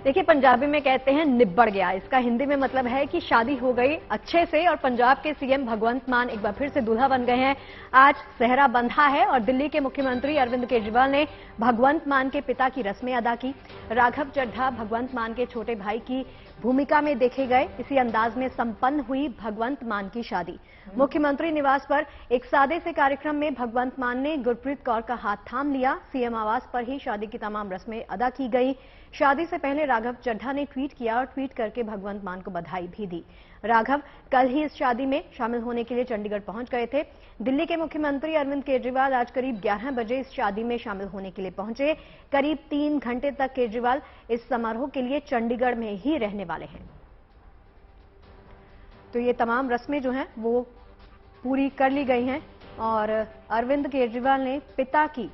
देखिए, पंजाबी में कहते हैं निब्बड़ गया। इसका हिंदी में मतलब है कि शादी हो गई अच्छे से और पंजाब के सीएम भगवंत मान एक बार फिर से दूल्हा बन गए हैं। आज सेहरा बंधा है और दिल्ली के मुख्यमंत्री अरविंद केजरीवाल ने भगवंत मान के पिता की रस्में अदा की। राघव चड्ढा भगवंत मान के छोटे भाई की भूमिका में देखे गए। इसी अंदाज में संपन्न हुई भगवंत मान की शादी। मुख्यमंत्री निवास पर एक सादे से कार्यक्रम में भगवंत मान ने गुरप्रीत कौर का हाथ थाम लिया। सीएम आवास पर ही शादी की तमाम रस्में अदा की गई। शादी से पहले राघव चड्ढा ने ट्वीट किया और ट्वीट करके भगवंत मान को बधाई भी दी। राघव कल ही इस शादी में शामिल होने के लिए चंडीगढ़ पहुंच गए थे। दिल्ली के मुख्यमंत्री अरविंद केजरीवाल आज करीब 11 बजे इस शादी में शामिल होने के लिए पहुंचे। करीब 3 घंटे तक केजरीवाल इस समारोह के लिए चंडीगढ़ में ही रहने वाले हैं। तो ये तमाम रस्में जो हैं वो पूरी कर ली गई हैं और अरविंद केजरीवाल ने पिता की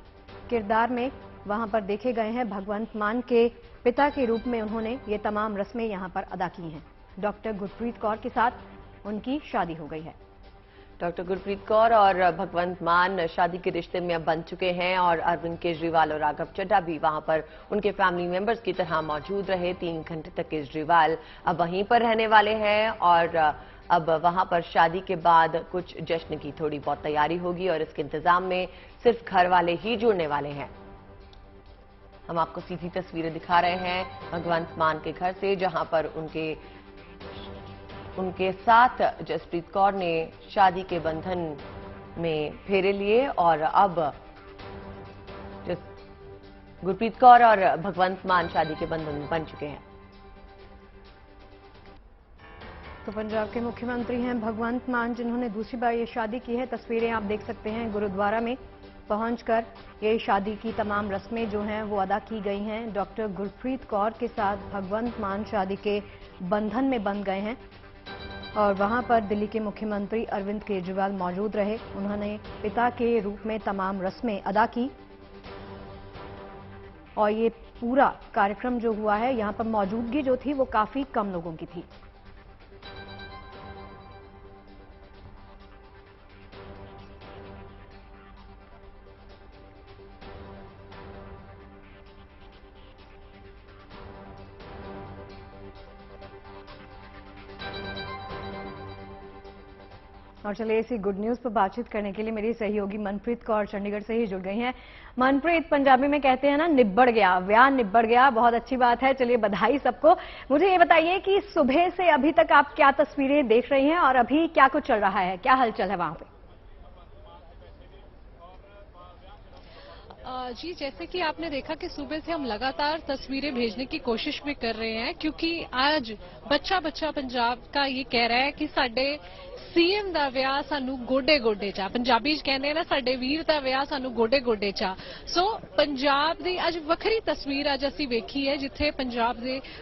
किरदार में वहां पर देखे गए हैं। भगवंत मान के पिता के रूप में उन्होंने ये तमाम रस्में यहां पर अदा की हैं। डॉक्टर गुरप्रीत कौर के साथ उनकी शादी हो गई है। डॉक्टर गुरप्रीत कौर और भगवंत मान शादी के रिश्ते में अब बन चुके हैं और अरविंद केजरीवाल और राघव चड्ढा भी वहां पर उनके फैमिली मेंबर्स की तरह मौजूद रहे। 3 घंटे तक केजरीवाल अब वहीं पर रहने वाले हैं और अब वहां पर शादी के बाद कुछ जश्न की थोड़ी बहुत तैयारी होगी और इसके इंतजाम में सिर्फ घर वाले ही जुड़ने वाले हैं। हम आपको सीधी तस्वीरें दिखा रहे हैं भगवंत मान के घर से, जहां पर उनके साथ जसप्रीत कौर ने शादी के बंधन में फेरे लिए और अब गुरप्रीत कौर और भगवंत मान शादी के बंधन में बन चुके हैं। तो पंजाब के मुख्यमंत्री हैं भगवंत मान, जिन्होंने दूसरी बार ये शादी की है। तस्वीरें आप देख सकते हैं। गुरुद्वारा में पहुंचकर ये शादी की तमाम रस्में जो हैं वो अदा की गई हैं। डॉक्टर गुरप्रीत कौर के साथ भगवंत मान शादी के बंधन में बंध गए हैं और वहां पर दिल्ली के मुख्यमंत्री अरविंद केजरीवाल मौजूद रहे। उन्होंने पिता के रूप में तमाम रस्में अदा की और ये पूरा कार्यक्रम जो हुआ है, यहां पर मौजूदगी जो थी वो काफी कम लोगों की थी। और चलिए इसी गुड न्यूज पर बातचीत करने के लिए मेरी सहयोगी मनप्रीत कौर चंडीगढ़ से ही जुड़ गई हैं। मनप्रीत, पंजाबी में कहते हैं ना निब्बड़ गया, ब्याह निब्बड़ गया, बहुत अच्छी बात है। चलिए बधाई सबको। मुझे ये बताइए कि सुबह से अभी तक आप क्या तस्वीरें देख रही हैं और अभी क्या कुछ चल रहा है, क्या हलचल है वहां पे? जी, जैसे कि आपने देखा कि सुबह से हम लगातार तस्वीरें भेजने की कोशिश भी कर रहे हैं, क्योंकि आज बच्चा बच्चा पंजाब का ये कह रहा है कि साडे सीएम ਦਾ ਵਿਆਹ ਸਾਨੂੰ ਗੋਡੇ ਗੋਡੇ ਚਾ। ਪੰਜਾਬੀ ਚ ਕਹਿੰਦੇ ਨਾ ਸਾਡੇ ਵੀਰ ਦਾ ਵਿਆਹ ਸਾਨੂੰ ਗੋਡੇ ਗੋਡੇ ਚਾ। ਸੋ ਪੰਜਾਬ ਦੀ ਅੱਜ ਵੱਖਰੀ ਤਸਵੀਰ ਅੱਜ ਅਸੀਂ ਵੇਖੀ ਹੈ, ਜਿੱਥੇ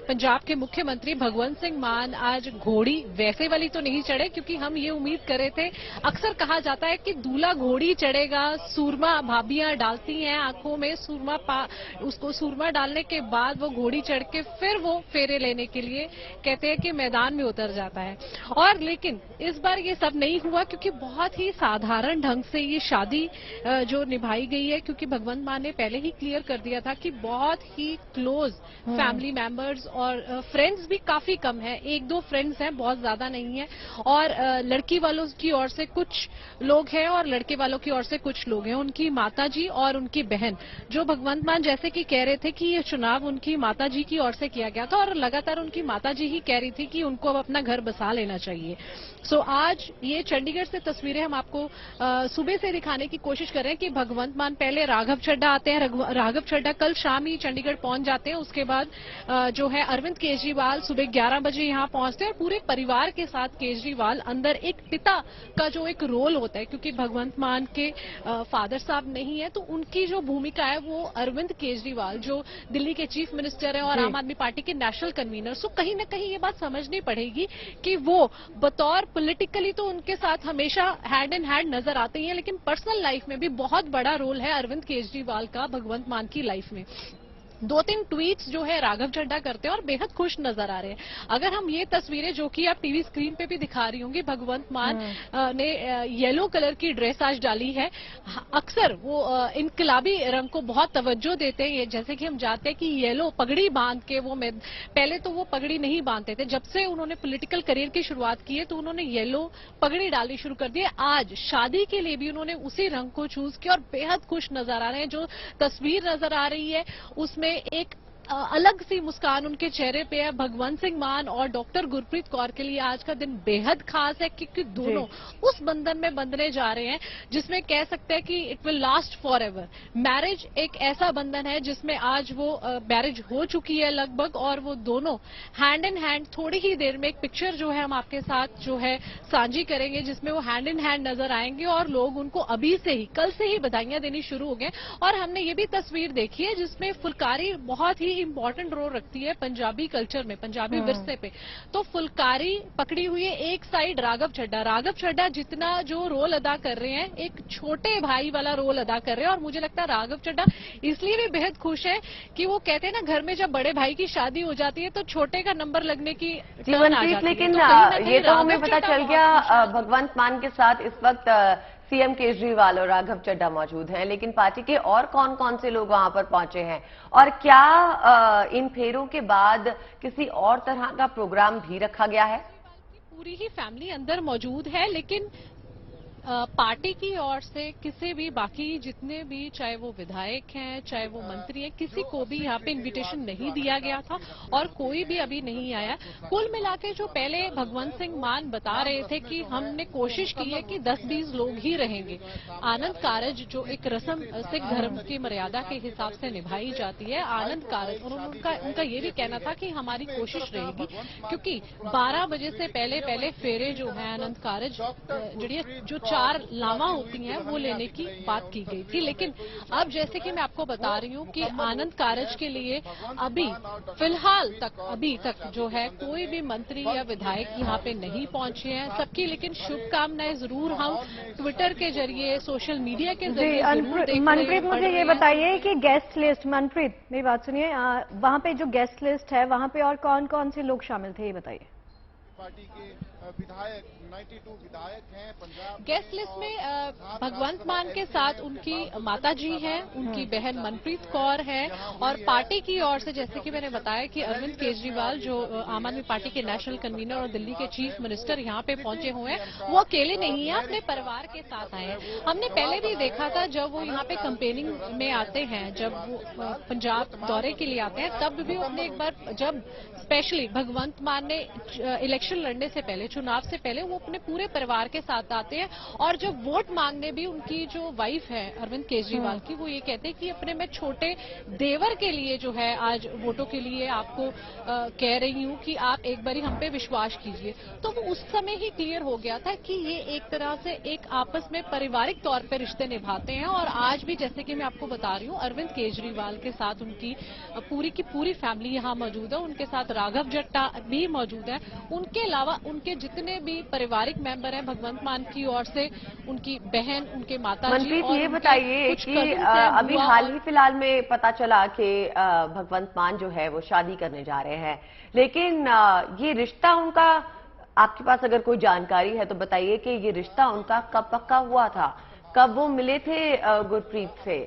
पंजाब के मुख्यमंत्री भगवंत सिंह मान आज घोड़ी वैसे वाली तो नहीं चढ़े, क्योंकि हम ये उम्मीद कर रहे थे। अक्सर कहा जाता है कि दूल्हा घोड़ी चढ़ेगा, सूरमा भाभियां डालती हैं आंखों में उसको सूरमा डालने के बाद वो घोड़ी चढ़ के फिर वो फेरे लेने के लिए कहते हैं कि मैदान में उतर जाता है। और लेकिन इस बार ये सब नहीं हुआ, क्योंकि बहुत ही साधारण ढंग से ये शादी जो निभाई गई है, क्योंकि भगवंत मान ने पहले ही क्लियर कर दिया था कि बहुत ही क्लोज फैमिली मेंबर्स और फ्रेंड्स भी काफी कम है। 1-2 फ्रेंड्स हैं, बहुत ज्यादा नहीं है। और लड़की वालों की ओर से कुछ लोग हैं और लड़के वालों की ओर से कुछ लोग हैं। उनकी माताजी और उनकी बहन, जो भगवंत मान जैसे कि कह रहे थे कि ये चुनाव उनकी माताजी की ओर से किया गया था और लगातार उनकी माताजी ही कह रही थी कि उनको अब अपना घर बसा लेना चाहिए। सो आज ये चंडीगढ़ से तस्वीरें हम आपको सुबह से दिखाने की कोशिश कर रहे हैं कि भगवंत मान पहले राघव चड्ढा आते हैं। राघव चड्ढा कल शाम ही चंडीगढ़ पहुंच जाते हैं। उसके बाद जो है अरविंद केजरीवाल सुबह 11 बजे यहां पहुंचते हैं और पूरे परिवार के साथ केजरीवाल अंदर एक पिता का जो एक रोल होता है, क्योंकि भगवंत मान के फादर साहब नहीं है, तो उनकी जो भूमिका है वो अरविंद केजरीवाल जो दिल्ली के चीफ मिनिस्टर हैं और आम आदमी पार्टी के नेशनल कन्वीनर, सो कहीं ना कहीं ये बात समझनी पड़ेगी कि वो बतौर पॉलिटिकली तो उनके साथ हमेशा हैंड इन हैंड नजर आते ही हैं, लेकिन पर्सनल लाइफ में भी बहुत बड़ा रोल है अरविंद केजरीवाल का भगवंत मान की लाइफ में। 2-3 ट्वीट्स जो है राघव चड्ढा करते हैं और बेहद खुश नजर आ रहे हैं। अगर हम ये तस्वीरें जो कि आप टीवी स्क्रीन पे भी दिखा रही होंगी, भगवंत मान ने येलो कलर की ड्रेस आज डाली है। अक्सर वो इनकलाबी रंग को बहुत तवज्जो देते हैं, जैसे कि हम जानते हैं कि येलो पगड़ी बांध के वो पहले तो वो पगड़ी नहीं बांधते थे, जब से उन्होंने पॉलिटिकल करियर की शुरुआत की है तो उन्होंने येलो पगड़ी डालनी शुरू कर दी है। आज शादी के लिए भी उन्होंने उसी रंग को चूज किया और बेहद खुश नजर आ रहे हैं। जो तस्वीर नजर आ रही है उसमें एक अलग सी मुस्कान उनके चेहरे पे है। भगवंत सिंह मान और डॉक्टर गुरप्रीत कौर के लिए आज का दिन बेहद खास है, क्योंकि दोनों उस बंधन में बंधने जा रहे हैं जिसमें कह सकते हैं कि it will last for ever. Marriage एक ऐसा बंधन है जिसमें आज वो मैरिज हो चुकी है लगभग, और वो दोनों हैंड इन हैंड, थोड़ी ही देर में एक पिक्चर जो है हम आपके साथ जो है साझी करेंगे जिसमें वो हैंड इन हैंड नजर आएंगे और लोग उनको अभी से ही, कल से ही बधाइयां देनी शुरू हो गए। और हमने ये भी तस्वीर देखी है जिसमें फुलकारी बहुत ही इंपॉर्टेंट रोल रखती है पंजाबी कल्चर में, पंजाबी विरसे पे। तो फुलकारी पकड़ी हुई है एक साइड राघव चड्ढा जितना जो रोल अदा कर रहे हैं, एक छोटे भाई वाला रोल अदा कर रहे हैं। और मुझे लगता है राघव चड्ढा इसलिए भी बेहद खुश है कि वो कहते हैं ना, घर में जब बड़े भाई की शादी हो जाती है तो छोटे का नंबर लगने की टर्न आ जाती है। लेकिन तो ये तो हमें पता चल गया भगवंत मान के साथ इस वक्त सीएम केजरीवाल और राघव चड्ढा मौजूद हैं, लेकिन पार्टी के और कौन कौन से लोग वहां पर पहुंचे हैं और क्या इन फेरों के बाद किसी और तरह का प्रोग्राम भी रखा गया है? पूरी ही फैमिली अंदर मौजूद है, लेकिन पार्टी की ओर से किसी भी बाकी जितने भी, चाहे वो विधायक हैं चाहे वो मंत्री हैं, किसी को भी यहाँ पे इनविटेशन नहीं दिया गया था और कोई भी अभी नहीं आया। कुल मिलाके जो पहले भगवंत सिंह मान बता रहे थे कि हमने कोशिश की है कि 10-20 लोग ही रहेंगे। आनंद कारज जो एक रस्म सिख धर्म की मर्यादा के हिसाब से निभाई जाती है, आनंद कारज, और उनका ये भी कहना था कि हमारी कोशिश रहेगी क्योंकि 12 बजे से पहले फेरे जो है आनंद कारज जो 4 लावा होती हैं वो लेने की बात की गई थी। लेकिन अब जैसे कि मैं आपको बता रही हूँ कि आनंद कारज के लिए फिलहाल अभी तक जो है कोई भी मंत्री या विधायक यहाँ पे नहीं पहुंचे हैं। सबकी लेकिन शुभकामनाएं जरूर हम ट्विटर के जरिए, सोशल मीडिया के जरिए जरूर देख रहे हैं। मनप्रीत, मुझे ये बताइए कि गेस्ट लिस्ट, मनप्रीत मेरी बात सुनिए, वहाँ पे जो गेस्ट लिस्ट है वहाँ पे और कौन कौन से लोग शामिल थे ये बताइए। पार्टी के विधायक 92 विधायक हैं पंजाब। गेस्ट लिस्ट में भगवंत मान के साथ उनकी माताजी हैं, उनकी बहन मनप्रीत कौर है, और पार्टी की ओर से जैसे कि मैंने बताया कि अरविंद केजरीवाल जो आम आदमी पार्टी के नेशनल कन्वीनर और दिल्ली के चीफ मिनिस्टर यहाँ पे पहुंचे हुए हैं, वो अकेले नहीं है, अपने परिवार के साथ आए हैं। हमने पहले भी देखा था जब वो यहाँ पे कैंपेनिंग में आते हैं, जब वो पंजाब दौरे के लिए आते हैं, तब भी उन्होंने एक बार, जब स्पेशली भगवंत मान ने इलेक्शन लड़ने से पहले, चुनाव से पहले, वो अपने पूरे परिवार के साथ आते हैं। और जब वोट मांगने भी उनकी जो वाइफ है अरविंद केजरीवाल की, वो ये कहते हैं कि अपने मैं छोटे देवर के लिए जो है आज वोटों के लिए आपको कह रही हूँ कि आप एक बारी हम पे विश्वास कीजिए। तो वो उस समय ही क्लियर हो गया था कि ये एक तरह से एक आपस में पारिवारिक तौर पर रिश्ते निभाते हैं। और आज भी जैसे कि मैं आपको बता रही हूँ, अरविंद केजरीवाल के साथ उनकी पूरी की पूरी फैमिली यहाँ मौजूद है, उनके साथ राघव चड्ढा भी मौजूद है। उनके अलावा उनके जितने भी पारिवारिक मेंबर हैं भगवंत मान की ओर से, उनकी बहन, उनके माताजी, मनप्रीत, और ये बताइए कि अभी हाल ही फिलहाल में पता चला कि भगवंत मान जो है वो शादी करने जा रहे हैं, लेकिन ये रिश्ता उनका, आपके पास अगर कोई जानकारी है तो बताइए कि ये रिश्ता उनका कब पक्का हुआ था, कब वो मिले थे गुरप्रीत से,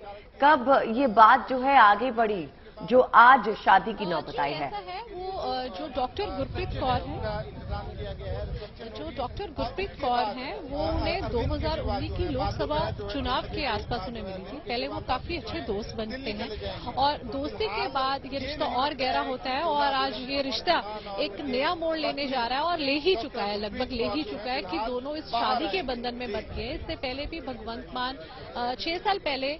कब ये बात जो है आगे बढ़ी जो आज शादी की नौबत आई है? वो जो डॉक्टर गुरप्रीत कौर हैं, वो उन्हें 2019 की लोकसभा चुनाव के आसपास उन्हें मिली थी। पहले वो काफी अच्छे दोस्त बनते हैं और दोस्ती के बाद ये रिश्ता और गहरा होता है और आज ये रिश्ता एक नया मोड़ लेने जा रहा है और ले ही चुका है, लगभग ले ही चुका है कि दोनों इस शादी के बंधन में बंध गए। इससे पहले भी भगवंत मान 6 साल पहले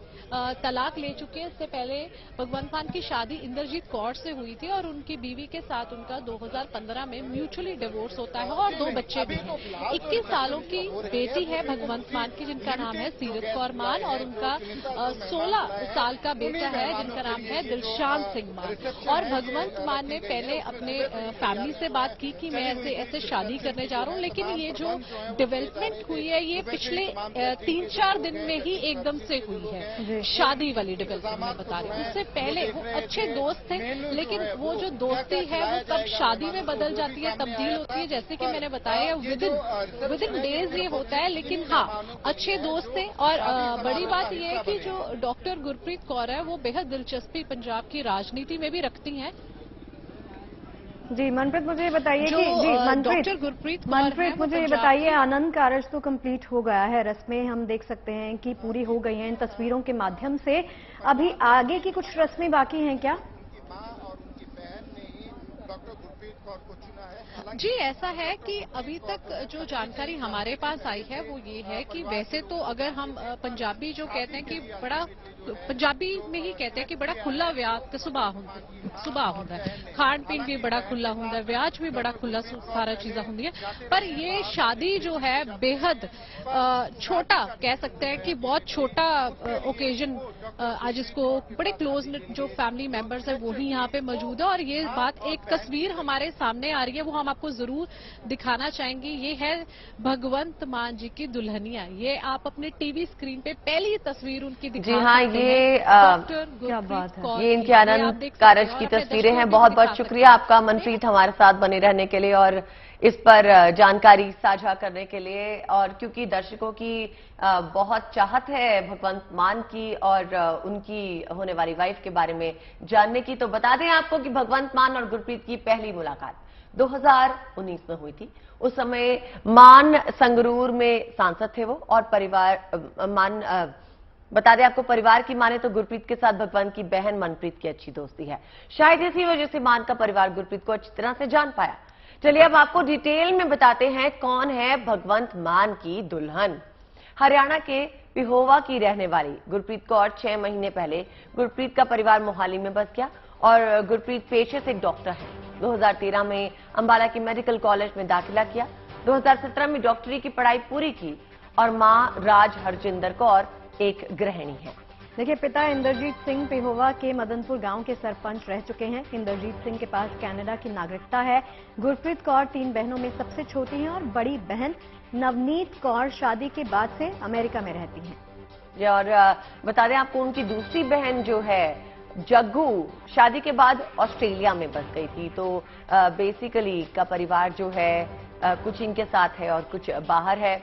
तलाक ले चुके हैं। इससे पहले भगवंत मान की शादी इंद्रजीत कौर से हुई थी और उनकी बीवी के साथ उनका 2015 में म्यूचुअली डिवोर्स होता है और 2 बच्चे भी हैं। 21 सालों की बेटी है भगवंत मान की जिनका नाम है सीरत कौर मान, और उनका 16 साल का बेटा है जिनका नाम है दिलशान सिंह मान। और भगवंत मान ने पहले अपने फैमिली से बात की कि मैं ऐसे शादी करने जा रहा हूँ, लेकिन ये जो डेवलपमेंट हुई है ये पिछले 3-4 दिन में ही एकदम से हुई है, शादी वाली डेवलपमेंट मैं बता रही हूँ। उससे पहले वो अच्छे दोस्त थे, लेकिन वो जो दोस्ती है वो कब शादी में बदल जाती है, तब्दील होती है, जैसे कि मैंने बताया विद इन डेज ये होता है। लेकिन हाँ, अच्छे दोस्त थे। और बड़ी बात ये है कि जो डॉक्टर गुरप्रीत कौर है वो बेहद दिलचस्पी पंजाब की राजनीति में भी रखती हैं। जी मनप्रीत, मुझे ये बताइए जो कि जी डॉक्टर गुरप्रीत मनप्रीत मुझे ये बताइए, आनंद कारज तो कंप्लीट हो गया है, रस्में हम देख सकते हैं कि पूरी हो गई हैं इन तस्वीरों के माध्यम से। अभी आगे की कुछ रस्में बाकी हैं क्या? उनकी मां और उनकी बहन ने ही डॉक्टर गुरप्रीत कौर को चुना है। जी, ऐसा है कि अभी तक जो जानकारी हमारे पास आई है वो ये है कि वैसे तो अगर हम पंजाबी जो कहते हैं कि बड़ा पंजाबी में ही कहते हैं कि बड़ा खुला ਵਿਆਹ ਤੇ ਸੁਭਾਅ ਹੁੰਦਾ ਹੈ, ਖਾਣ ਪੀਣ भी बड़ा खुला ਹੁੰਦਾ है, ਵਿਆਹ 'ਚ भी बड़ा खुला सारा चीजें होंगी है। पर ये शादी जो है बेहद छोटा कह सकते हैं कि बहुत छोटा ओकेजन, आज इसको बड़े क्लोज जो फैमिली मेंबर्स है वो ही यहाँ पे मौजूद है। और ये बात, एक तस्वीर हमारे सामने आ रही है, वो हम आपको जरूर दिखाना चाहेंगे। ये है भगवंत मान जी की दुल्हनिया। ये आप अपने टीवी स्क्रीन पे पहली तस्वीर उनकी दिखा सकते हैं। ये क्या बात है, ये इनके आनंद कारज की तस्वीरें हैं। बहुत बहुत शुक्रिया आपका मनप्रीत, हमारे साथ बने रहने के लिए और इस पर जानकारी साझा करने के लिए। और क्योंकि दर्शकों की बहुत चाहत है भगवंत मान की और उनकी होने वाली वाइफ के बारे में जानने की, तो बता दें आपको कि भगवंत मान और गुरप्रीत की पहली मुलाकात 2019 में हुई थी। उस समय मान संगरूर में सांसद थे वो, और परिवार बता दें आपको, परिवार की माने तो गुरप्रीत के साथ भगवंत की बहन मनप्रीत की अच्छी दोस्ती है। शायद इसी वजह से मान का परिवार गुरप्रीत को अच्छी तरह से जान पाया। चलिए अब आपको डिटेल में बताते हैं कौन है भगवंत मान की दुल्हन। हरियाणा के पिहोवा की रहने वाली गुरप्रीत कौर 6 महीने पहले गुरप्रीत का परिवार मोहाली में बस गया और गुरप्रीत पेशे से एक डॉक्टर है। 2013 में अंबाला के मेडिकल कॉलेज में दाखिला किया। 2017 में डॉक्टरी की पढ़ाई पूरी की और मां राज हरजिंदर कौर एक गृहिणी है। देखिए, पिता इंद्रजीत सिंह पिहोवा के मदनपुर गांव के सरपंच रह चुके हैं। इंद्रजीत सिंह के पास कनाडा की नागरिकता है। गुरप्रीत कौर 3 बहनों में सबसे छोटी हैं और बड़ी बहन नवनीत कौर शादी के बाद से अमेरिका में रहती हैं। और बता दें आपको, उनकी दूसरी बहन जो है जग्गू शादी के बाद ऑस्ट्रेलिया में बस गई थी। तो बेसिकली का परिवार जो है कुछ इनके साथ है और कुछ बाहर है।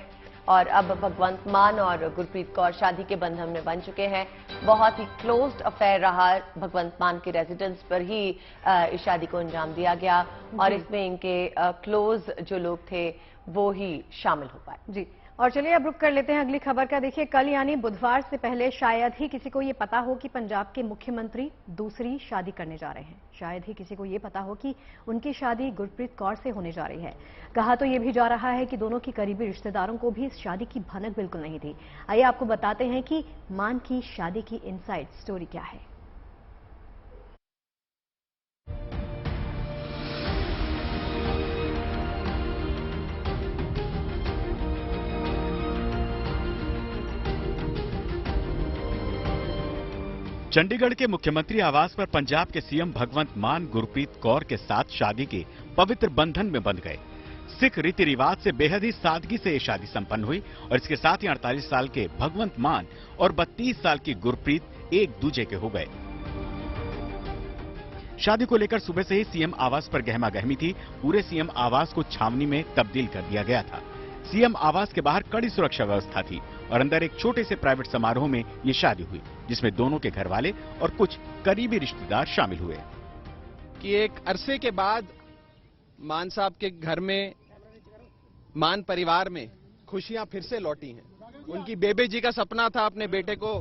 और अब भगवंत मान और गुरप्रीत कौर शादी के बंधन में बन चुके हैं। बहुत ही क्लोज्ड अफेयर रहा। भगवंत मान के रेजिडेंस पर ही इस शादी को अंजाम दिया गया और इसमें इनके क्लोज जो लोग थे वो ही शामिल हो पाए। जी, और चलिए अब रुक कर लेते हैं अगली खबर का। देखिए, कल यानी बुधवार से पहले शायद ही किसी को ये पता हो कि पंजाब के मुख्यमंत्री दूसरी शादी करने जा रहे हैं। शायद ही किसी को ये पता हो कि उनकी शादी गुरप्रीत कौर से होने जा रही है। कहा तो ये भी जा रहा है कि दोनों की करीबी रिश्तेदारों को भी इस शादी की भनक बिल्कुल नहीं थी। आइए आपको बताते हैं कि मान की शादी की इनसाइड स्टोरी क्या है। चंडीगढ़ के मुख्यमंत्री आवास पर पंजाब के सीएम भगवंत मान गुरप्रीत कौर के साथ शादी के पवित्र बंधन में बंध गए। सिख रीति रिवाज से बेहद ही सादगी से ये शादी संपन्न हुई और इसके साथ ही 48 साल के भगवंत मान और 32 साल की गुरप्रीत एक दूजे के हो गए। शादी को लेकर सुबह से ही सीएम आवास पर गहमा गहमी थी। पूरे सीएम आवास को छावनी में तब्दील कर दिया गया था। सीएम आवास के बाहर कड़ी सुरक्षा व्यवस्था थी और अंदर एक छोटे से प्राइवेट समारोह में ये शादी हुई, जिसमें दोनों के घर वाले और कुछ करीबी रिश्तेदार शामिल हुए। कि एक अरसे के बाद मान साहब के घर में, मान परिवार में खुशियां फिर से लौटी हैं। उनकी बेबे जी का सपना था अपने बेटे को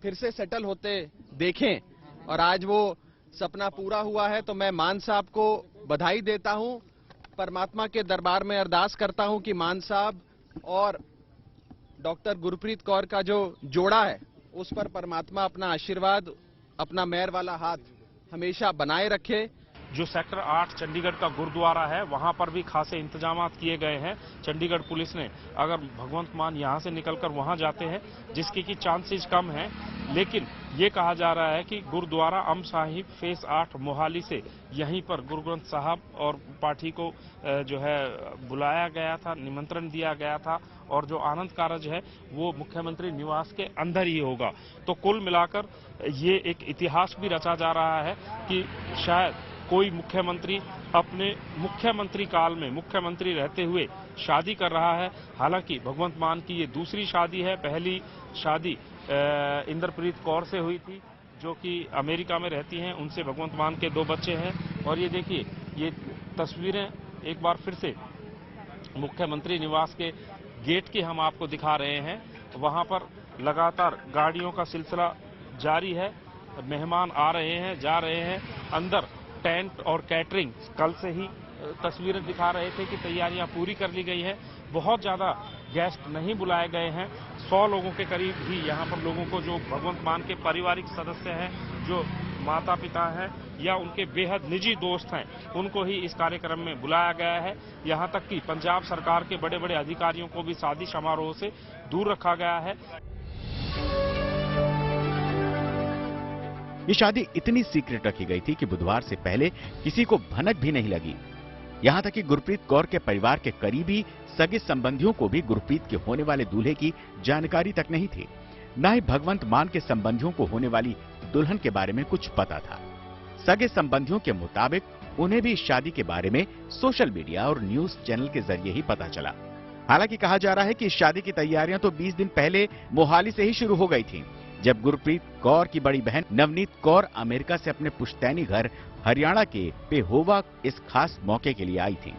फिर से सेटल होते देखें और आज वो सपना पूरा हुआ है। तो मैं मान साहब को बधाई देता हूं। परमात्मा के दरबार में अरदास करता हूं कि मान साहब और डॉक्टर गुरप्रीत कौर का जो जोड़ा है उस पर परमात्मा अपना आशीर्वाद, अपना मेहर वाला हाथ हमेशा बनाए रखे। जो सेक्टर 8 चंडीगढ़ का गुरुद्वारा है वहां पर भी खासे इंतजाम किए गए हैं चंडीगढ़ पुलिस ने। अगर भगवंत मान यहां से निकलकर वहां जाते हैं जिसकी की चांसेस कम है, लेकिन ये कहा जा रहा है कि गुरुद्वारा अम्ब साहिब फेस 8 मोहाली से यहीं पर गुरु ग्रंथ साहब और पाठी को जो है बुलाया गया था, निमंत्रण दिया गया था और जो आनंद कारज है वो मुख्यमंत्री निवास के अंदर ही होगा। तो कुल मिलाकर ये एक इतिहास भी रचा जा रहा है कि शायद कोई मुख्यमंत्री अपने मुख्यमंत्री काल में मुख्यमंत्री रहते हुए शादी कर रहा है। हालांकि भगवंत मान की ये दूसरी शादी है। पहली शादी इंद्रप्रीत कौर से हुई थी जो कि अमेरिका में रहती हैं, उनसे भगवंत मान के 2 बच्चे हैं। और ये देखिए ये तस्वीरें एक बार फिर से मुख्यमंत्री निवास के गेट की हम आपको दिखा रहे हैं। वहां पर लगातार गाड़ियों का सिलसिला जारी है, मेहमान आ रहे हैं जा रहे हैं। अंदर टेंट और कैटरिंग कल से ही तस्वीरें दिखा रहे थे कि तैयारियां पूरी कर ली गई है। बहुत ज्यादा गेस्ट नहीं बुलाए गए हैं, 100 लोगों के करीब ही यहाँ पर लोगों को जो भगवंत मान के पारिवारिक सदस्य हैं, जो माता पिता हैं या उनके बेहद निजी दोस्त हैं, उनको ही इस कार्यक्रम में बुलाया गया है। यहाँ तक कि पंजाब सरकार के बड़े बड़े अधिकारियों को भी शादी समारोह से दूर रखा गया है। ये शादी इतनी सीक्रेट रखी गई थी कि बुधवार से पहले किसी को भनक भी नहीं लगी। यहाँ तक कि गुरप्रीत कौर के परिवार के करीबी सगे संबंधियों को भी गुरप्रीत के होने वाले दूल्हे की जानकारी तक नहीं थी। न ही भगवंत मान के संबंधियों को होने वाली दुल्हन के बारे में कुछ पता था। सगे संबंधियों के मुताबिक उन्हें भी इस शादी के बारे में सोशल मीडिया और न्यूज चैनल के जरिए ही पता चला। हालांकि कहा जा रहा है कि इस शादी की तैयारियां तो 20 दिन पहले मोहाली से ही शुरू हो गई थीं, जब गुरप्रीत कौर की बड़ी बहन नवनीत कौर अमेरिका से अपने पुश्तैनी घर हरियाणा के पेहोवा इस खास मौके के लिए आई थी।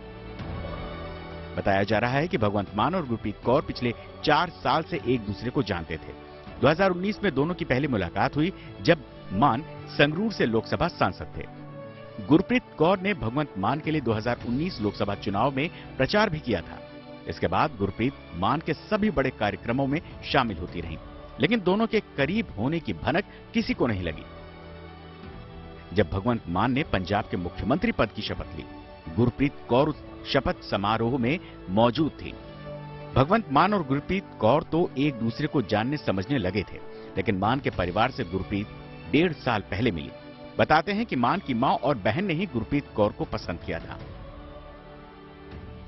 बताया जा रहा है कि भगवंत मान और गुरप्रीत कौर पिछले 4 साल से एक दूसरे को जानते थे। 2019 में दोनों की पहली मुलाकात हुई जब मान संगरूर से लोकसभा सांसद थे। गुरप्रीत कौर ने भगवंत मान के लिए 2019 लोकसभा चुनाव में प्रचार भी किया था। इसके बाद गुरप्रीत मान के सभी बड़े कार्यक्रमों में शामिल होती रहीं, लेकिन दोनों के करीब होने की भनक किसी को नहीं लगी। जब भगवंत मान ने पंजाब के मुख्यमंत्री पद की शपथ ली, गुरप्रीत कौर उस शपथ समारोह में मौजूद थी। भगवंत मान और गुरप्रीत कौर तो एक दूसरे को जानने समझने लगे थे, लेकिन मान के परिवार से गुरप्रीत 1.5 साल पहले मिली। बताते हैं कि मान की मां और बहन ने ही गुरप्रीत कौर को पसंद किया था।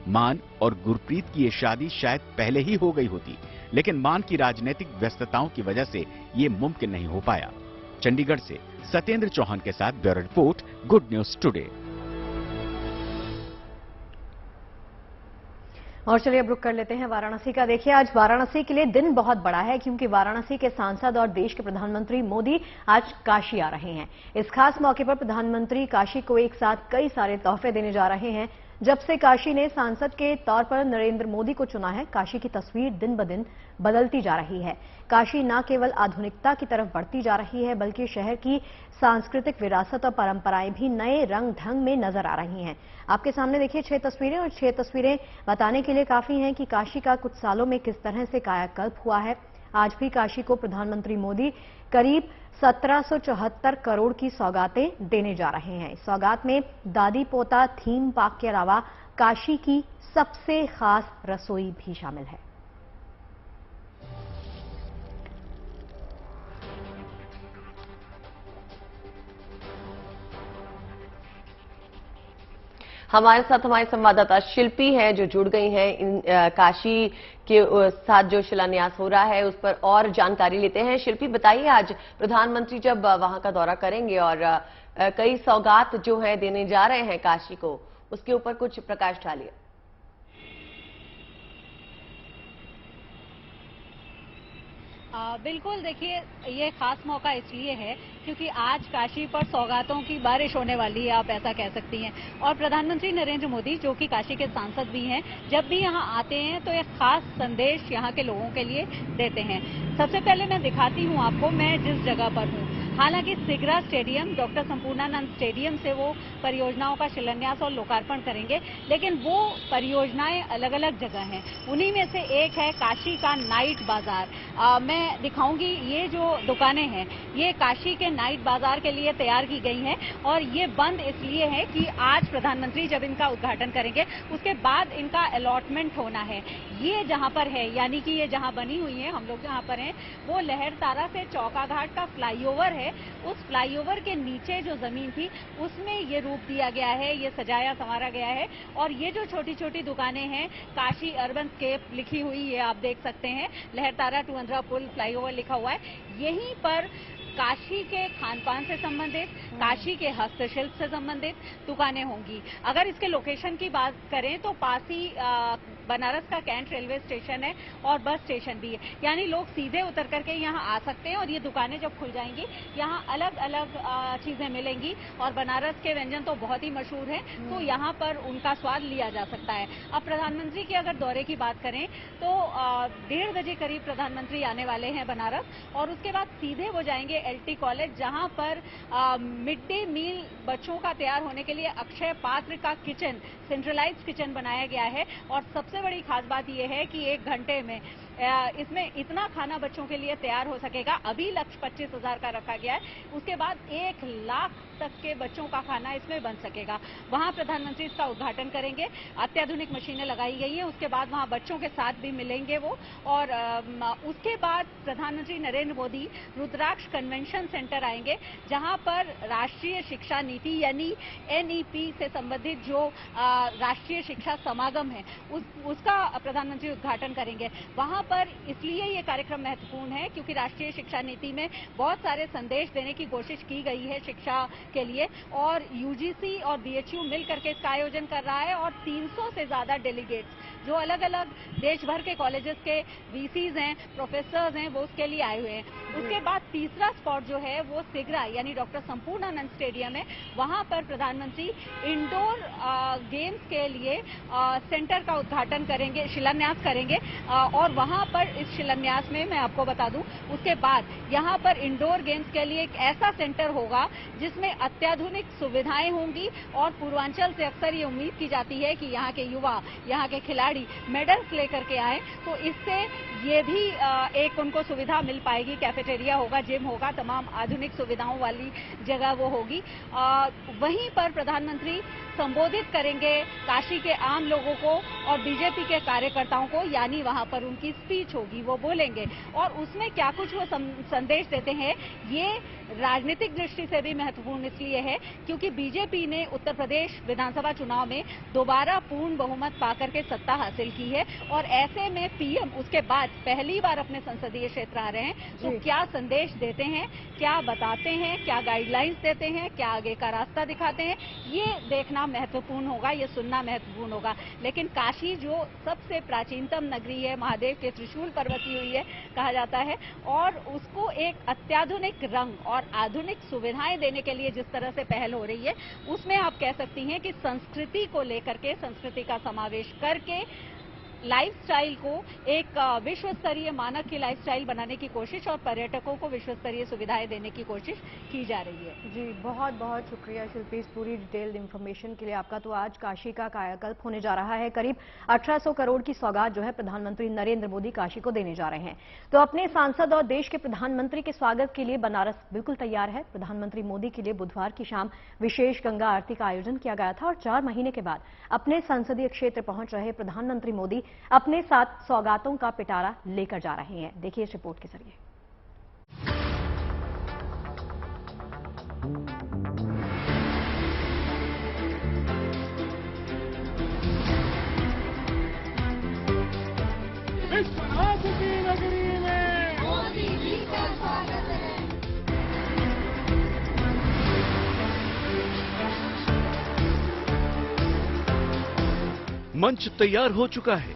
मान और गुरप्रीत की ये शादी शायद पहले ही हो गई होती, लेकिन मान की राजनीतिक व्यस्तताओं की वजह से ये मुमकिन नहीं हो पाया। चंडीगढ़ से सत्येंद्र चौहान के साथ bureau report, good news today. और चलिए अब रुक कर लेते हैं वाराणसी का। देखिए आज वाराणसी के लिए दिन बहुत बड़ा है, क्योंकि वाराणसी के सांसद और देश के प्रधानमंत्री मोदी आज काशी आ रहे हैं। इस खास मौके पर प्रधानमंत्री काशी को एक साथ कई सारे तोहफे देने जा रहे हैं। जब से काशी ने सांसद के तौर पर नरेंद्र मोदी को चुना है, काशी की तस्वीर दिन ब दिन बदलती जा रही है। काशी न केवल आधुनिकता की तरफ बढ़ती जा रही है, बल्कि शहर की सांस्कृतिक विरासत और परंपराएं भी नए रंग ढंग में नजर आ रही हैं। आपके सामने देखिए 6 तस्वीरें, और 6 तस्वीरें बताने के लिए काफी हैं कि काशी का कुछ सालों में किस तरह से कायाकल्प हुआ है। आज भी काशी को प्रधानमंत्री मोदी करीब 1774 करोड़ की सौगातें देने जा रहे हैं। इस सौगात में दादी पोता थीम पार्क के अलावा काशी की सबसे खास रसोई भी शामिल है। हमारे साथ हमारे संवाददाता शिल्पी हैं जो जुड़ गई हैं इन काशी के साथ जो शिलान्यास हो रहा है उस पर और जानकारी लेते हैं। शिल्पी बताइए, आज प्रधानमंत्री जब वहां का दौरा करेंगे और कई सौगात जो है देने जा रहे हैं काशी को, उसके ऊपर कुछ प्रकाश डालिए। बिल्कुल, देखिए ये खास मौका इसलिए है क्योंकि आज काशी पर सौगातों की बारिश होने वाली है, आप ऐसा कह सकती हैं। और प्रधानमंत्री नरेंद्र मोदी जो कि काशी के सांसद भी हैं, जब भी यहाँ आते हैं तो एक खास संदेश यहाँ के लोगों के लिए देते हैं। सबसे पहले मैं दिखाती हूँ आपको मैं जिस जगह पर हूँ। हालांकि Sigra stadium, doctor Sampurnanand stadium से वो परियोजनाओं का शिलान्यास और लोकार्पण करेंगे, लेकिन वो परियोजनाएं अलग अलग जगह हैं। उन्हीं में से एक है काशी का नाइट बाजार। मैं दिखाऊंगी, ये जो दुकानें हैं ये काशी के नाइट बाजार के लिए तैयार की गई हैं और ये बंद इसलिए है कि आज प्रधानमंत्री जब इनका उद्घाटन करेंगे उसके बाद इनका अलॉटमेंट होना है। ये जहां पर है, यानी कि ये जहां बनी हुई है, हम लोग जहां पर हैं, वो लहरतारा से चौकाघाट का फ्लाईओवर है। उस फ्लाईओवर के नीचे जो जमीन थी उसमें ये रूप दिया गया है, ये सजाया संवारा गया है। और ये जो छोटी छोटी दुकानें हैं, काशी अर्बन स्केप लिखी हुई, ये आप देख सकते हैं, लहरतारा टू अंधरा पुल फ्लाईओवर लिखा हुआ है। यहीं पर काशी के खान पान से संबंधित, काशी के हस्तशिल्प से संबंधित दुकानें होंगी। अगर इसके लोकेशन की बात करें तो पास ही बनारस का कैंट रेलवे स्टेशन है और बस स्टेशन भी है, यानी लोग सीधे उतर करके यहाँ आ सकते हैं और ये दुकानें जब खुल जाएंगी यहाँ अलग अलग चीजें मिलेंगी और बनारस के व्यंजन तो बहुत ही मशहूर हैं, तो यहाँ पर उनका स्वाद लिया जा सकता है। अब प्रधानमंत्री के अगर दौरे की बात करें तो 1:30 बजे करीब प्रधानमंत्री आने वाले हैं बनारस और उसके बाद सीधे वो जाएंगे LT कॉलेज, जहां पर मिड डे मील बच्चों का तैयार होने के लिए अक्षय पात्र का किचन, सेंट्रलाइज्ड किचन बनाया गया है। और सबसे बड़ी खास बात यह है कि 1 घंटे में इसमें इतना खाना बच्चों के लिए तैयार हो सकेगा। अभी लक्ष्य 25,000 का रखा गया है, उसके बाद 1 लाख तक के बच्चों का खाना इसमें बन सकेगा। वहां प्रधानमंत्री इसका उद्घाटन करेंगे, अत्याधुनिक मशीनें लगाई गई हैं, उसके बाद वहां बच्चों के साथ भी मिलेंगे वो। और उसके बाद प्रधानमंत्री नरेंद्र मोदी रुद्राक्ष कन्वेंशन सेंटर आएंगे, जहां पर राष्ट्रीय शिक्षा नीति यानी NEP से संबंधित जो राष्ट्रीय शिक्षा समागम है उसका प्रधानमंत्री उद्घाटन करेंगे। वहां पर इसलिए ये कार्यक्रम महत्वपूर्ण है क्योंकि राष्ट्रीय शिक्षा नीति में बहुत सारे संदेश देने की कोशिश की गई है शिक्षा के लिए, और UGC और BHU मिलकर के इसका आयोजन कर रहा है और 300 से ज्यादा डेलीगेट्स जो अलग अलग देश भर के कॉलेजेस के VCs हैं, प्रोफेसर्स हैं, वो उसके लिए आए हुए हैं। उसके बाद तीसरा स्पॉट जो है वो सिगरा यानी डॉक्टर संपूर्णानंद स्टेडियम है। वहां पर प्रधानमंत्री इंडोर गेम्स के लिए सेंटर का उद्घाटन करेंगे, शिलान्यास करेंगे और वहां पर इस शिलान्यास में मैं आपको बता दूं, उसके बाद यहां पर इंडोर गेम्स के लिए एक ऐसा सेंटर होगा जिसमें अत्याधुनिक सुविधाएं होंगी और पूर्वांचल से अक्सर ये उम्मीद की जाती है कि यहाँ के युवा, यहाँ के खिलाड़ी मेडल्स लेकर के आए, तो इससे ये भी एक उनको सुविधा मिल पाएगी। कैफेटेरिया होगा, जिम होगा, तमाम आधुनिक सुविधाओं वाली जगह वो होगी। वहीं पर प्रधानमंत्री संबोधित करेंगे काशी के आम लोगों को और बीजेपी के कार्यकर्ताओं को, यानी वहां पर उनकी स्पीच होगी, वो बोलेंगे और उसमें क्या कुछ वो संदेश देते हैं ये राजनीतिक दृष्टि से भी महत्वपूर्ण इसलिए है क्योंकि बीजेपी ने उत्तर प्रदेश विधानसभा चुनाव में दोबारा पूर्ण बहुमत पाकर के सत्ता हासिल की है और ऐसे में PM उसके बाद पहली बार अपने संसदीय क्षेत्र आ रहे हैं, तो क्या संदेश देते हैं, क्या बताते हैं, क्या गाइडलाइंस देते हैं, क्या आगे का रास्ता दिखाते हैं, ये देखना महत्वपूर्ण होगा, ये सुनना महत्वपूर्ण होगा। लेकिन काशी जो सबसे प्राचीनतम नगरी है, महादेव के त्रिशूल पर बसी हुई है कहा जाता है, और उसको एक अत्याधुनिक रंग और आधुनिक सुविधाएं देने के लिए जिस तरह से पहल हो रही है, उसमें आप कह सकती हैं कि संस्कृति को लेकर के, संस्कृति का समावेश करके लाइफस्टाइल को एक विश्व स्तरीय मानक की लाइफस्टाइल बनाने की कोशिश और पर्यटकों को विश्व स्तरीय सुविधाएं देने की कोशिश की जा रही है। जी, बहुत बहुत शुक्रिया शिल्पी, इस पूरी डिटेल्ड इंफॉर्मेशन के लिए आपका। तो आज काशी का कायाकल्प होने जा रहा है। करीब 1800 करोड़ की सौगात जो है प्रधानमंत्री नरेंद्र मोदी काशी को देने जा रहे हैं। तो अपने सांसद और देश के प्रधानमंत्री के स्वागत के लिए बनारस बिल्कुल तैयार है। प्रधानमंत्री मोदी के लिए बुधवार की शाम विशेष गंगा आरती का आयोजन किया गया था और 4 महीने के बाद अपने संसदीय क्षेत्र पहुंच रहे प्रधानमंत्री मोदी अपने साथ सौगातों का पिटारा लेकर जा रहे हैं। देखिए इस रिपोर्ट के जरिए। विश्वनाथ की नगरी में मोदी जी का स्वागत है। मंच तैयार हो चुका है,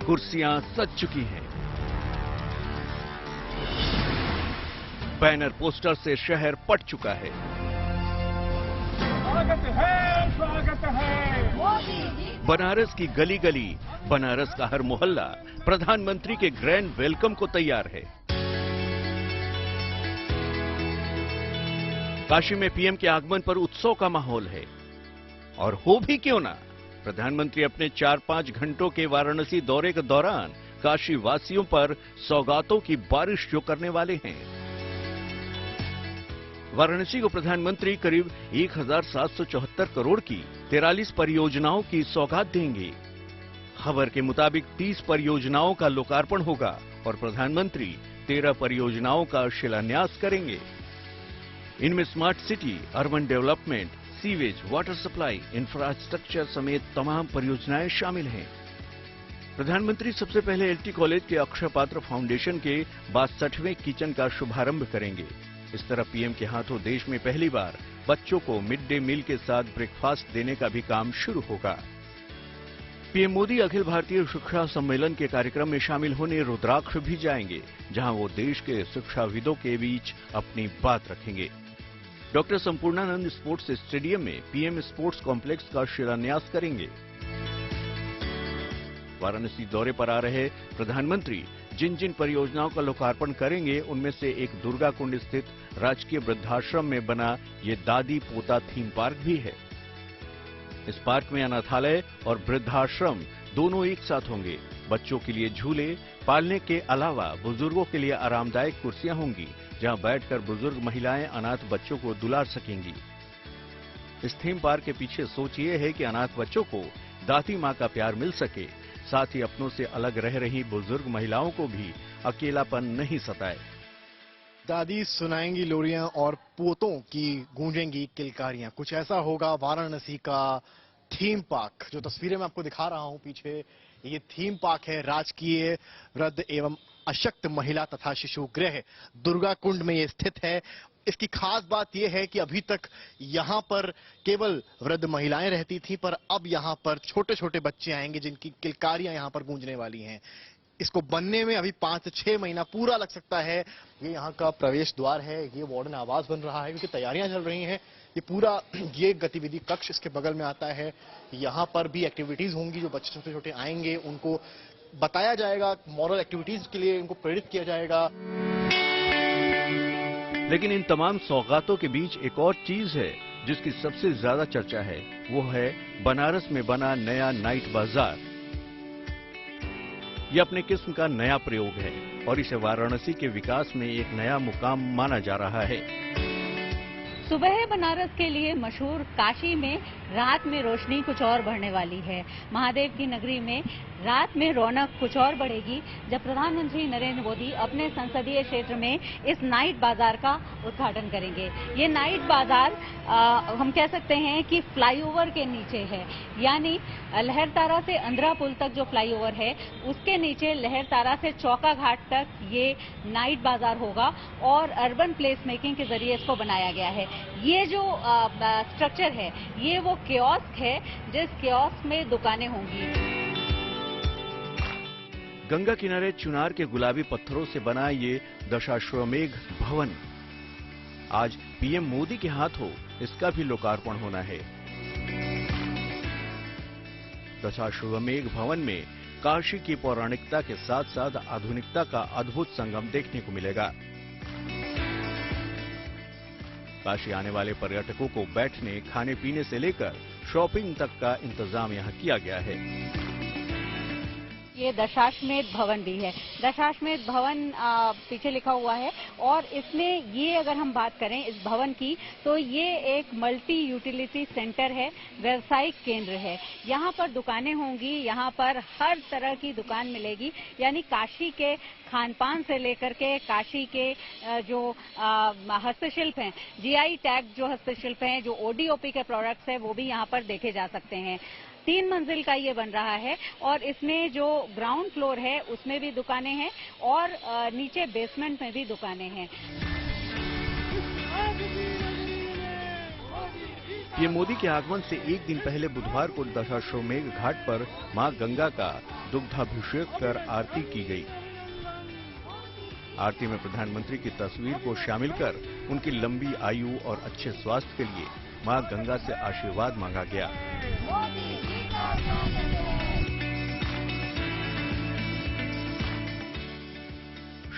कुर्सियां सज चुकी हैं, बैनर पोस्टर से शहर पट चुका है। स्वागत है। बनारस की गली गली, बनारस का हर मोहल्ला प्रधानमंत्री के ग्रैंड वेलकम को तैयार है। काशी में पीएम के आगमन पर उत्सव का माहौल है। और हो भी क्यों ना, प्रधानमंत्री अपने 4-5 घंटों के वाराणसी दौरे के दौरान काशी वासियों पर सौगातों की बारिश जो करने वाले हैं। वाराणसी को प्रधानमंत्री करीब 1774 करोड़ की 43 परियोजनाओं की सौगात देंगे। खबर के मुताबिक 30 परियोजनाओं का लोकार्पण होगा और प्रधानमंत्री 13 परियोजनाओं का शिलान्यास करेंगे। इनमें smart city, urban development, sewage, water supply, infrastructure समेत तमाम परियोजनाएं शामिल हैं। प्रधानमंत्री सबसे पहले एलटी कॉलेज के अक्षय पात्र फाउंडेशन के 62वें किचन का शुभारंभ करेंगे। इस तरह पीएम के हाथों देश में पहली बार बच्चों को मिड डे मील के साथ ब्रेकफास्ट देने का भी काम शुरू होगा। पीएम मोदी अखिल भारतीय शिक्षा सम्मेलन के कार्यक्रम में शामिल होने रुद्राक्ष भी जाएंगे, जहां वो देश के शिक्षाविदों के बीच अपनी बात रखेंगे। डॉक्टर संपूर्णानंद स्पोर्ट्स स्टेडियम में पीएम स्पोर्ट्स कॉम्प्लेक्स का शिलान्यास करेंगे। वाराणसी दौरे पर आ रहे प्रधानमंत्री जिन जिन परियोजनाओं का लोकार्पण करेंगे, उनमें से एक दुर्गा कुंड स्थित राजकीय वृद्धाश्रम में बना ये दादी पोता थीम पार्क भी है। इस पार्क में अनाथालय और वृद्धाश्रम दोनों एक साथ होंगे। बच्चों के लिए झूले, पालने के अलावा बुजुर्गों के लिए आरामदायक कुर्सियां होंगी, जहां बैठकर बुजुर्ग महिलाएं अनाथ बच्चों को दुलार सकेंगी। इस थीम पार्क के पीछे सोच ये है कि अनाथ बच्चों को दादी माँ का प्यार मिल सके, साथ ही अपनों से अलग रह रही बुजुर्ग महिलाओं को भी अकेलापन नहीं सताए। दादी सुनाएंगी लोरियां और पोतों की गूंजेंगी किलकारियां। कुछ ऐसा होगा वाराणसी का थीम पार्क। जो तस्वीरें मैं आपको दिखा रहा हूं पीछे, ये थीम पार्क है राजकीय वृद्ध एवं अशक्त महिला तथा शिशु गृह दुर्गा कुंड में ये स्थित है। इसकी खास बात यह है कि अभी तक यहाँ पर केवल वृद्ध महिलाएं रहती थीं, पर अब यहाँ पर छोटे छोटे बच्चे आएंगे जिनकी किलकारियां यहाँ पर गूंजने वाली हैं। इसको बनने में अभी 5 से 6 महीना पूरा लग सकता है। ये यहाँ का प्रवेश द्वार है, ये वार्डन आवास बन रहा है क्योंकि तैयारियां चल रही हैं। ये पूरा ये गतिविधि कक्ष इसके बगल में आता है। यहाँ पर भी एक्टिविटीज होंगी, जो बच्चे छोटे छोटे आएंगे उनको बताया जाएगा, मॉरल एक्टिविटीज के लिए इनको प्रेरित किया जाएगा। लेकिन इन तमाम सौगातों के बीच एक और चीज है जिसकी सबसे ज्यादा चर्चा है, वो है बनारस में बना नया नाइट बाजार। ये अपने किस्म का नया प्रयोग है और इसे वाराणसी के विकास में एक नया मुकाम माना जा रहा है। सुबह बनारस के लिए मशहूर काशी में रात में रोशनी कुछ और बढ़ने वाली है। महादेव की नगरी में रात में रौनक कुछ और बढ़ेगी जब प्रधानमंत्री नरेंद्र मोदी अपने संसदीय क्षेत्र में इस नाइट बाजार का उद्घाटन करेंगे। ये नाइट बाजार हम कह सकते हैं कि फ्लाईओवर के नीचे है, यानी लहरतारा से अंद्रा पुल तक जो फ्लाईओवर है उसके नीचे लहरतारा से चौका घाट तक ये नाइट बाजार होगा और अर्बन प्लेस मेकिंग के जरिए इसको बनाया गया है। ये जो स्ट्रक्चर है ये वो कियोस्क है जिस कियोस्क में दुकानें होंगी। गंगा किनारे चुनार के गुलाबी पत्थरों से बना ये दशाश्वमेघ भवन, आज पीएम मोदी के हाथों इसका भी लोकार्पण होना है। दशाश्वमेघ भवन में काशी की पौराणिकता के साथ साथ आधुनिकता का अद्भुत संगम देखने को मिलेगा। काशी आने वाले पर्यटकों को बैठने, खाने पीने से लेकर शॉपिंग तक का इंतजाम यहाँ किया गया है। ये दशाश्वमेध भवन भी है। दशाश्वमेध भवन पीछे लिखा हुआ है और इसमें ये अगर हम बात करें इस भवन की तो ये एक मल्टी यूटिलिटी सेंटर है, व्यवसायिक केंद्र है। यहाँ पर दुकानें होंगी, यहाँ पर हर तरह की दुकान मिलेगी, यानी काशी के खान पान से लेकर के काशी के जो हस्तशिल्प हैं, जीआई टैग जो हस्तशिल्प हैं, जो ओडीओपी के प्रोडक्ट्स हैं, वो भी यहाँ पर देखे जा सकते हैं। 3 मंजिल का ये बन रहा है और इसमें जो ग्राउंड फ्लोर है उसमें भी दुकानें हैं और नीचे बेसमेंट में भी दुकानें हैं। ये मोदी के आगमन से एक दिन पहले बुधवार को दशाश्वमेघ घाट पर मां गंगा का दुग्धाभिषेक कर आरती की गई। आरती में प्रधानमंत्री की तस्वीर को शामिल कर उनकी लंबी आयु और अच्छे स्वास्थ्य के लिए मां गंगा से आशीर्वाद मांगा गया।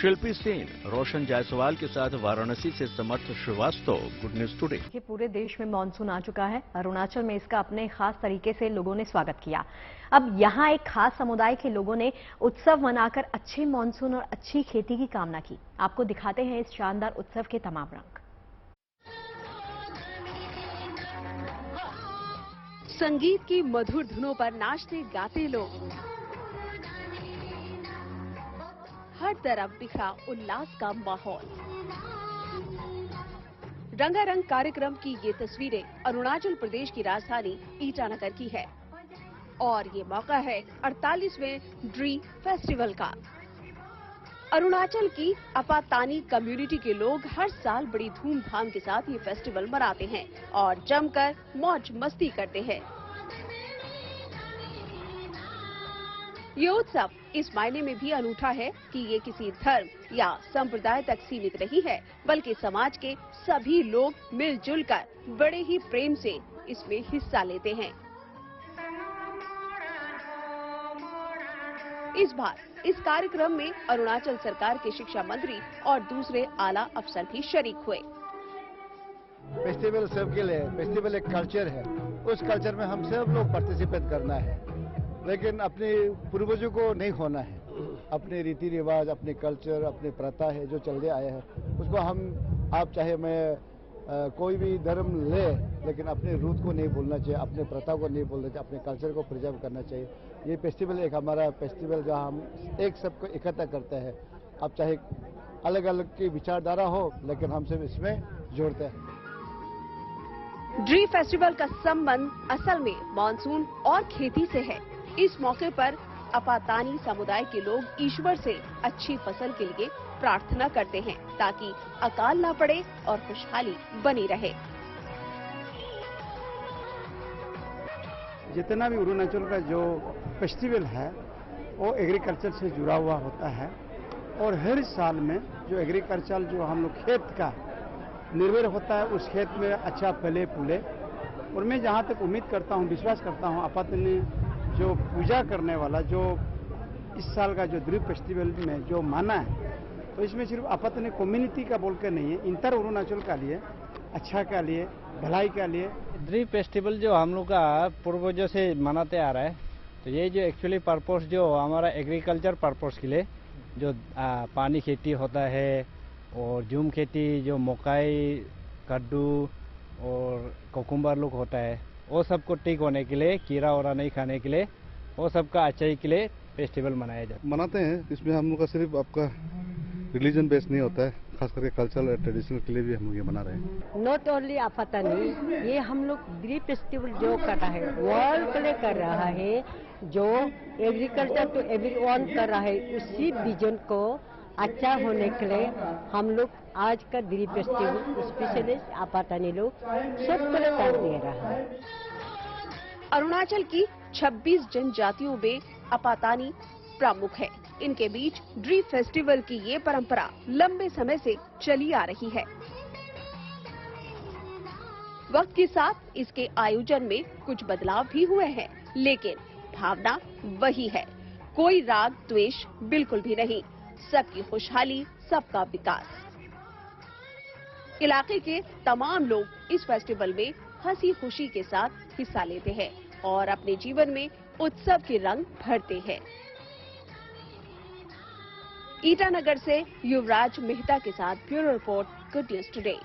शिल्पी सेन, रोशन जायसवाल के साथ वाराणसी से समर्थ श्रीवास्तव, गुड न्यूज टुडे। पूरे देश में मानसून आ चुका है। अरुणाचल में इसका अपने खास तरीके से लोगों ने स्वागत किया। अब यहां एक खास समुदाय के लोगों ने उत्सव मनाकर अच्छे मानसून और अच्छी खेती की कामना की। आपको दिखाते हैं इस शानदार उत्सव के तमाम रंग। संगीत की मधुर धुनों पर नाचते गाते लोग, हर तरफ बिखरा उल्लास का माहौल। रंगारंग कार्यक्रम की ये तस्वीरें अरुणाचल प्रदेश की राजधानी ईटानगर की है और ये मौका है 48वें ड्री फेस्टिवल का। अरुणाचल की अपातानी कम्युनिटी के लोग हर साल बड़ी धूमधाम के साथ ये फेस्टिवल मनाते हैं और जमकर मौज मस्ती करते हैं। ये उत्सव इस मायने में भी अनूठा है कि ये किसी धर्म या संप्रदाय तक सीमित नहीं है, बल्कि समाज के सभी लोग मिलजुल कर बड़े ही प्रेम से इसमें हिस्सा लेते हैं। इस बार इस कार्यक्रम में अरुणाचल सरकार के शिक्षा मंत्री और दूसरे आला अफसर भी शरीक हुए। फेस्टिवल सबके लिए, फेस्टिवल एक कल्चर है, उस कल्चर में हम सब लोग पार्टिसिपेट करना है, लेकिन अपने पूर्वजों को नहीं खोना है। अपने रीति रिवाज, अपने कल्चर, अपने प्रथा है जो चलते आए हैं, उसको हम, आप चाहे मैं कोई भी धर्म ले, लेकिन अपने रूट को नहीं भूलना चाहिए, अपने प्रथा को नहीं भूलना चाहिए, अपने कल्चर को प्रिजर्व करना चाहिए। ये फेस्टिवल एक हमारा फेस्टिवल जहां हम एक सबको इकट्ठा करते हैं। अब चाहे अलग अलग की विचारधारा हो, लेकिन हम सब इसमें जोड़ते हैं। ड्री फेस्टिवल का संबंध असल में मानसून और खेती से है। इस मौके पर अपातानी समुदाय के लोग ईश्वर से अच्छी फसल के लिए प्रार्थना करते हैं ताकि अकाल ना पड़े और खुशहाली बनी रहे। जितना भी अरुणाचल का जो फेस्टिवल है वो एग्रीकल्चर से जुड़ा हुआ होता है और हर साल में जो एग्रीकल्चर जो हम लोग खेत का निर्भर होता है, उस खेत में अच्छा फले फूले। और मैं जहाँ तक उम्मीद करता हूँ, विश्वास करता हूँ, आपातनी जो पूजा करने वाला जो इस साल का जो ड्री फेस्टिवल में जो माना है, तो इसमें सिर्फ आपातनी कम्युनिटी का बोल कर नहीं है, इंटर अरुणाचल का लिए, अच्छा का लिए, भलाई का लिए। ड्री फेस्टिवल जो हम लोग का पूर्वजों से मनाते आ रहा है, तो ये जो एक्चुअली पर्पस जो हमारा एग्रीकल्चर पर्पस के लिए जो पानी खेती होता है और जूम खेती जो मकई, कद्दू और कोकुम्बर लोग होता है, वो सबको ठीक होने के लिए, कीड़ा वरा नहीं खाने के लिए, वो सबका अच्छाई के लिए फेस्टिवल मनाते हैं। इसमें हम लोग का सिर्फ आपका रिलीजन बेस नहीं होता है, खास करके कल्चरल और ट्रेडिशनल के लिए भी हम लोग ये मना रहे हैं। नॉट ओनली आपातानी, ये हम लोग ड्री फेस्टिवल जो कर रहा है वर्ल्ड के लिए कर रहा है, जो एग्रीकल्चर टू एवरीवन कर रहा है, उसी विजन को अच्छा होने के लिए हम लोग आज का ड्री फेस्टिवल स्पेशली आपातानी लोग सबको लिए कर दे रहा है। अरुणाचल की 26 जनजातियों में अपातानी प्रमुख है। इनके बीच ड्री फेस्टिवल की ये परंपरा लंबे समय से चली आ रही है। वक्त के साथ इसके आयोजन में कुछ बदलाव भी हुए हैं, लेकिन भावना वही है। कोई राग द्वेष बिल्कुल भी नहीं, सबकी खुशहाली, सबका विकास। इलाके के तमाम लोग इस फेस्टिवल में हंसी खुशी के साथ हिस्सा लेते हैं और अपने जीवन में उत्सव के रंग भरते हैं। ईटानगर से युवराज मेहता के साथ bureau report, good news today.